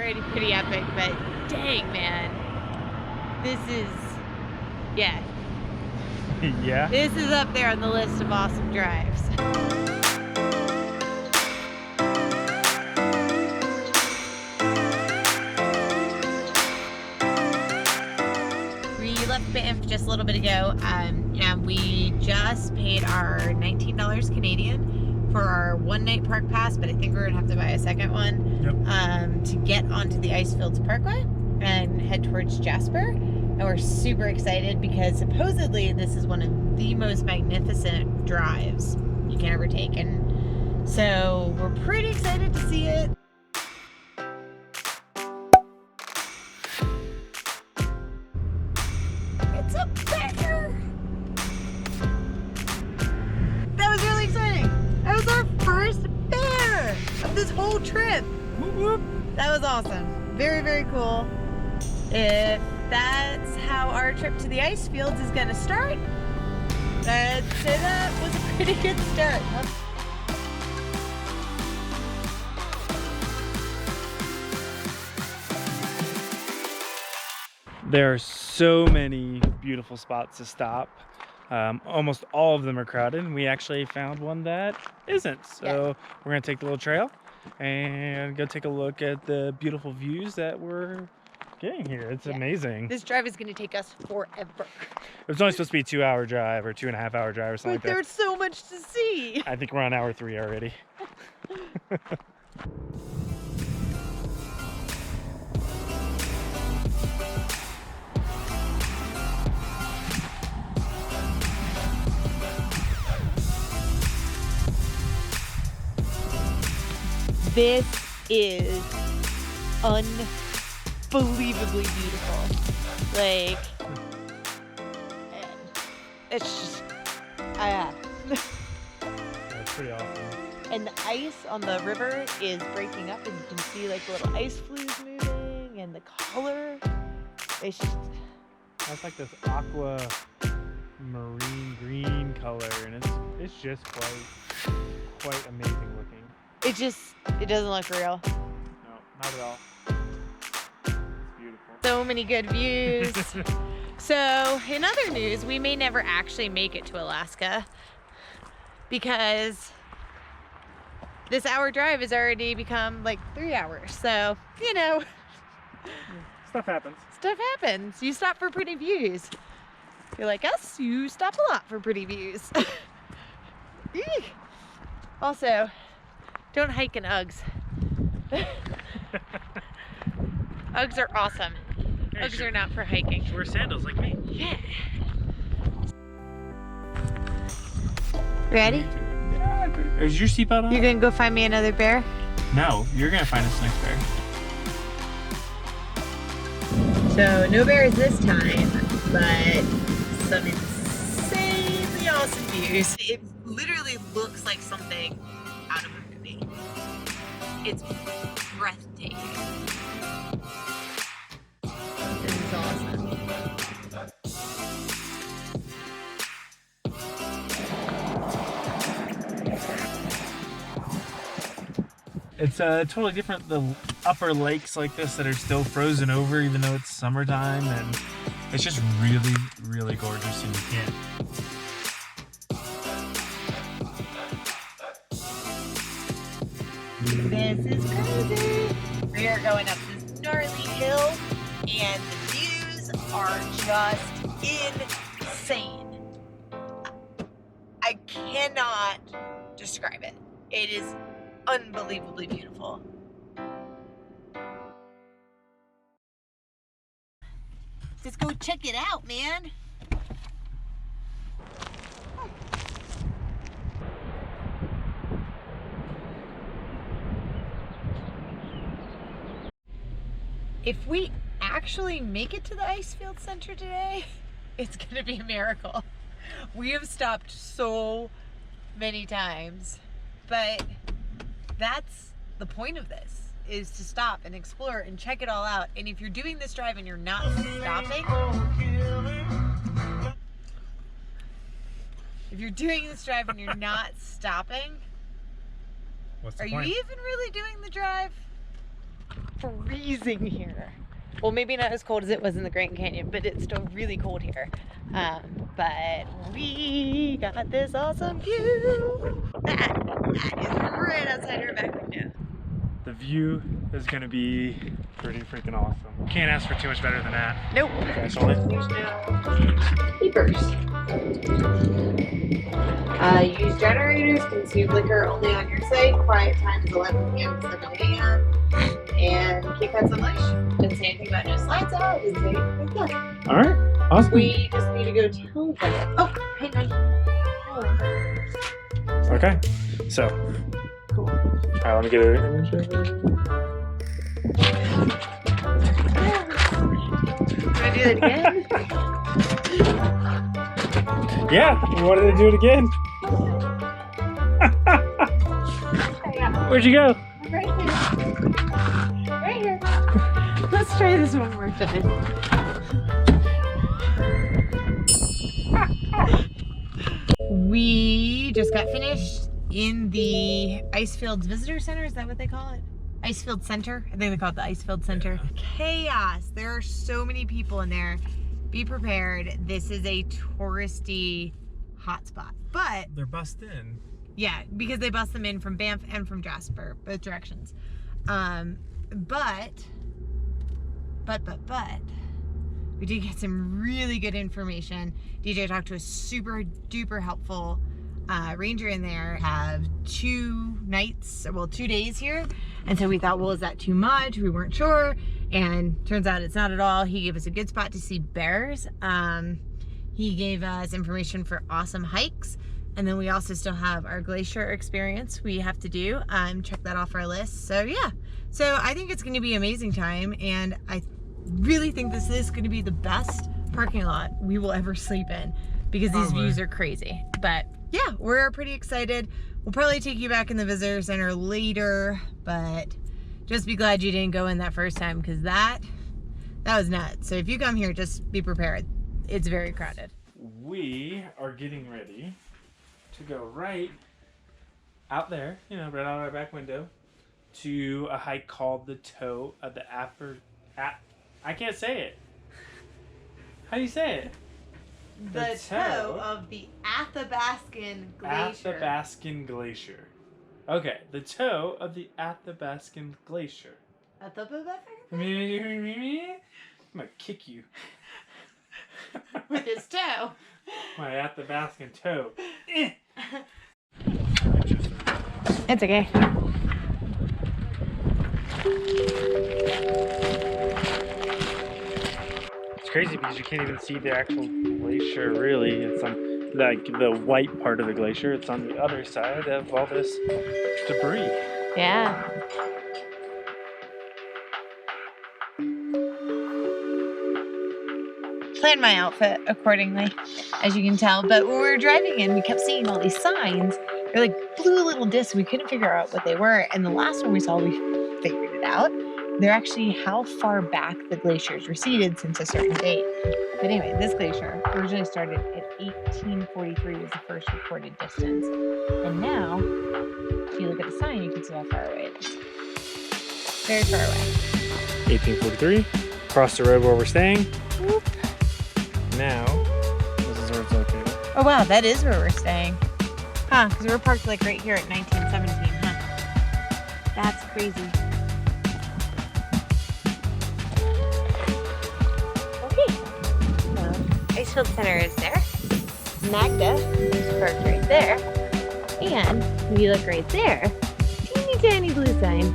already pretty epic, but dang, man. This is, yeah. Yeah? This is up there on the list of awesome drives. We left Banff just a little bit ago, and we just paid our $19 Canadian for our one-night park pass, but I think we're gonna have to buy a second one. Yep. To get onto the Icefields Parkway and head towards Jasper. And we're super excited because supposedly this is one of the most magnificent drives you can ever take. And so we're pretty excited to see it. It's up there. That was really exciting. That was our first bear of this whole trip. Whoop, whoop. That was awesome. Very, very cool. If that's how our trip to the Icefields is gonna start, I'd say that was a pretty good start. There are so many beautiful spots to stop. Almost all of them are crowded, and we actually found one that isn't. So we're gonna take the little trail and go take a look at the beautiful views that we're getting here. It's amazing. This drive is going to take us forever. It was only supposed to be a 2-hour drive or 2.5-hour drive or something But there's so much to see. I think we're on hour 3 already. This is unbelievably beautiful. Like, it's just, That's pretty awesome. And the ice on the river is breaking up, and you can see like little ice flues moving, and the color, it's just... That's like this aqua marine green color, and it's just quite amazing looking. It doesn't look real. No, not at all. It's beautiful. So many good views. So, in other news, we may never actually make it to Alaska because this hour drive has already become like 3 hours. So, you know, Stuff happens. Stuff happens. You stop for pretty views. If you're like us, you stop a lot for pretty views. Eek. Also, don't hike in Uggs. Uggs are awesome. Hey, Uggs are not for hiking. Wear sandals like me. Yeah. Ready? Yeah. Is your seatbelt on? You're gonna go find me another bear? No, you're gonna find us next bear. So, no bears this time, but some insanely awesome views. It literally looks like something out of a movie. It's breathtaking. This is awesome. It's totally different. The upper lakes like this that are still frozen over even though it's summertime, and it's just really, really gorgeous, and you can't. This is crazy. We are going up this gnarly hill, and the views are just insane. I cannot describe it. It is unbelievably beautiful. Just go check it out, man. If we actually make it to the Icefield Center today, it's gonna be a miracle. We have stopped so many times, but that's the point of this, is to stop and explore and check it all out. And if you're doing this drive and you're not stopping, What's the are point? you even really doing the drive? freezing here. Well, maybe not as cold as it was in the Grand Canyon, but it's still really cold here. But we got this awesome view. That is right outside our back window. The view is gonna be pretty freaking awesome. Can't ask for too much better than that. Nope. Actually. There's no beepers. Use generators, consume liquor only on your site. Quiet time is 11 p.m. to 7 a.m. And keep pets unleashed. Didn't say anything about no slides out. Didn't say anything like that. All right, awesome. We just need to go tell them. Oh, hang on. Oh. Okay, so. Cool. All right, let me get an image of it. Can I do that again? Yeah, we wanted to do it again. Where'd you go? Right here. Right here. Let's try this one more time. We just got finished in the Icefields Visitor Center. Is that what they call it? Icefield Center? I think they call it the Icefield Center. Chaos. There are so many people in there. Be prepared. This is a touristy hotspot. But they're bussed in. yeah, because they bus them in from Banff and from Jasper, both directions. But we did get some really good information. DJ talked to a super duper helpful ranger in there. Have 2 nights, well, 2 days here. And so we thought, well, is that too much? We weren't sure. And turns out it's not at all. He gave us a good spot to see bears. He gave us information for awesome hikes. And then we also still have our glacier experience we have to do. Check that off our list. So yeah, so I think it's gonna be an amazing time. And I really think this is gonna be the best parking lot we will ever sleep in because these views are crazy. But yeah, we're pretty excited. We'll probably take you back in the visitor center later, but just be glad you didn't go in that first time because that was nuts. So if you come here, just be prepared. It's very crowded. We are getting ready to go right out there, you know, right out our back window, to a hike called the toe of the I can't say it. How do you say it? The toe of the Athabascan Glacier. Athabascan Glacier. Okay, the toe of the Athabascan Glacier. Athabascan? I'm gonna kick you. With his toe. My Athabascan toe. It's okay. It's crazy because you can't even see the actual glacier really. It's on like the white part of the glacier. It's on the other side of all this debris. Yeah. Planned my outfit accordingly, as you can tell. But when we were driving in, we kept seeing all these signs. They're like blue little discs. We couldn't figure out what they were. And the last one we saw, we figured it out. They're actually how far back the glaciers receded since a certain date. But anyway, this glacier originally started at 1843 was the first recorded distance. And now, if you look at the sign, you can see how far away it is. Very far away. 1843. Across the road where we're staying. Whoop. Now, this is where it's located. Oh wow, that is where we're staying. Huh, because we were parked like right here at 1917, huh? That's crazy. Okay, so Icefield Center is there. Magda is parked right there. And if you look right there, teeny tiny blue sign.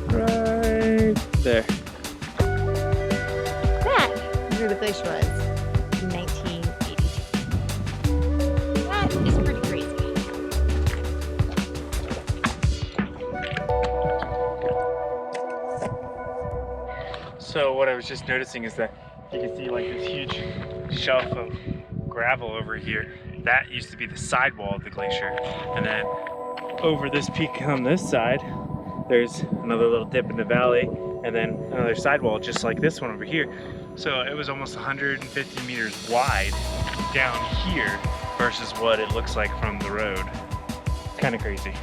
Right there. That is where the glacier was in 1982. That is pretty crazy. So what I was just noticing is that you can see like this huge shelf of gravel over here. That used to be the sidewall of the glacier. And then over this peak on this side, there's another little dip in the valley, and then another sidewall just like this one over here. So it was almost 150 meters wide down here versus what it looks like from the road. Kind of crazy.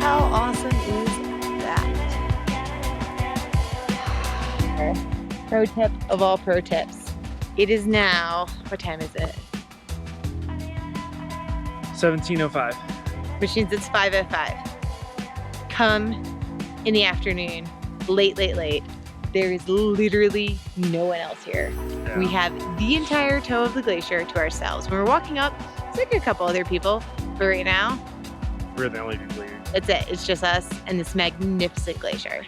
How awesome is that? Pro tip of all pro tips. It is now, what time is it? 17:05. Which means it's 5:05. Come in the afternoon, late. There is literally no one else here. Yeah. We have the entire toe of the glacier to ourselves. When we're walking up, it's like a couple other people, but right now, We're the only people here. that's it. It's just us and this magnificent glacier.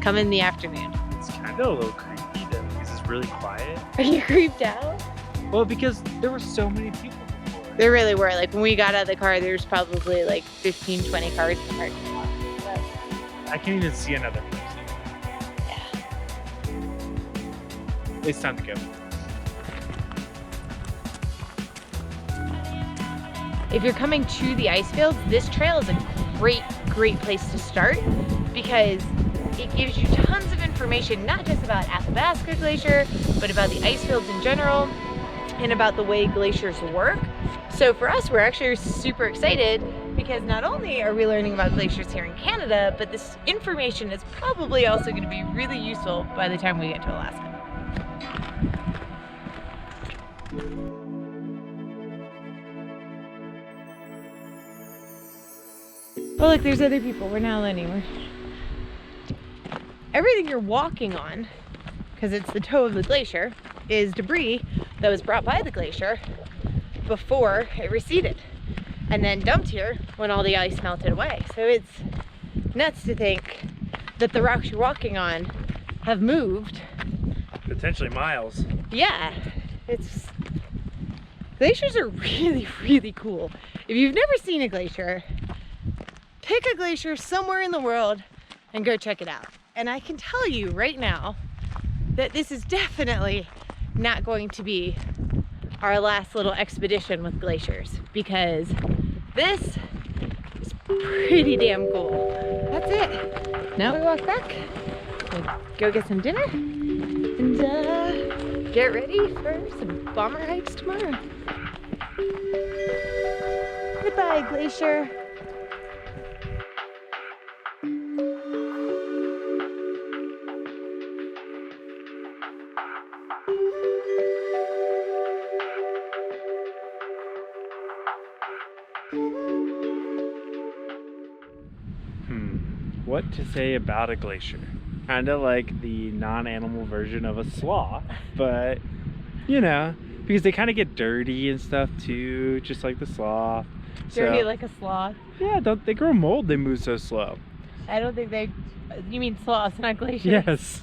Come in the afternoon. It's kind of a little creepy though, because it's really quiet. Are you creeped out? Well, because there were so many people before. There really were. Like when we got out of the car, there's probably like 15, 20 cars in the parking lot. But I can't even see another person. yeah. It's time to go. If you're coming to the Icefields, this trail is a great place to start because it gives you tons of information, not just about Athabasca Glacier, but about the Icefields in general and about the way glaciers work. So for us, we're actually super excited because not only are we learning about glaciers here in Canada, but this information is probably also going to be really useful by the time we get to Alaska. Oh look, there's other people. We're now learning. Everything you're walking on, because it's the toe of the glacier, is debris that was brought by the glacier before it receded and then dumped here when all the ice melted away. So it's nuts to think that the rocks you're walking on have moved. Potentially miles. Yeah, glaciers are really cool. If you've never seen a glacier, pick a glacier somewhere in the world and go check it out. And I can tell you right now that this is definitely not going to be our last little expedition with glaciers because this is pretty damn cool. That's it. Now we walk back, we'll go get some dinner, and get ready for some bomber hikes tomorrow. Goodbye, glacier. What to say about a glacier? Kind of like the non-animal version of a sloth, but you know, because they kind of get dirty and stuff too, just like the sloth. Dirty like a sloth. Yeah, don't they grow mold? They move so slow. I don't think they. You mean sloths, not glaciers? Yes.